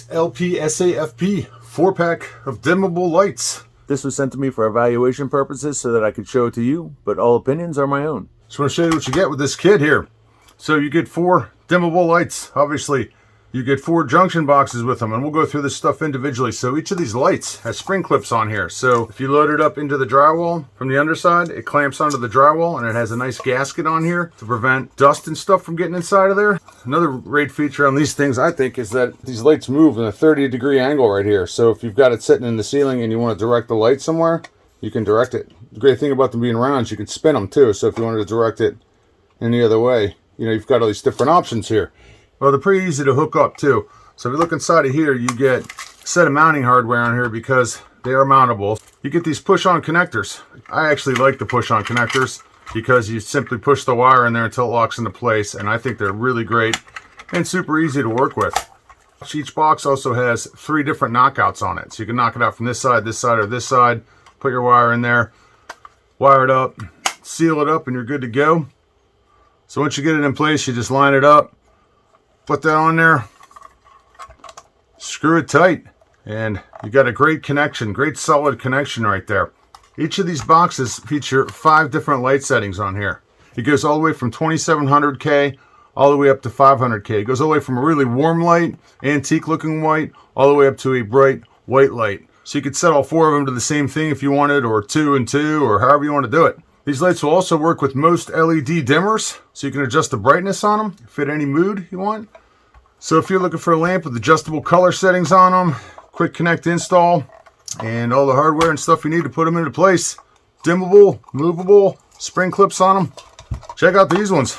LPSAFP 4-pack of dimmable lights. This was sent to me for evaluation purposes so that I could show it to you, but all opinions are my own. Just want to show you what you get with this kit here. So you get 4 dimmable lights. Obviously, you get 4 junction boxes with them, and we'll go through this stuff individually. So each of these lights has spring clips on here. So if you load it up into the drywall from the underside, it clamps onto the drywall, and it has a nice gasket on here to prevent dust and stuff from getting inside of there. Another great feature on these things, I think, is that these lights move in a 30-degree angle right here. So if you've got it sitting in the ceiling and you want to direct the light somewhere, you can direct it. The great thing about them being round is you can spin them too. So if you wanted to direct it any other way, you know, you've got all these different options here. Well, they're pretty easy to hook up too. So if you look inside of here, you get a set of mounting hardware on here because they are mountable. You get these push-on connectors. I actually like the push-on connectors because you simply push the wire in there until it locks into place, and I think they're really great and super easy to work with. Each box also has 3 different knockouts on it. So you can knock it out from this side, or this side, put your wire in there, wire it up, seal it up, and you're good to go. So once you get it in place, you just line it up, put that on there, screw it tight, and you got a great connection, great solid connection right there. Each of these boxes feature 5 different light settings on here. It goes all the way from 2700K all the way up to 500K. It goes all the way from a really warm light, antique looking white, all the way up to a bright white light. So you could set all 4 of them to the same thing if you wanted, or 2 and 2, or however you want to do it. These lights will also work with most LED dimmers, so you can adjust the brightness on them, fit any mood you want. So if you're looking for a lamp with adjustable color settings on them, quick connect install, and all the hardware and stuff you need to put them into place, dimmable, movable, spring clips on them, check out these ones.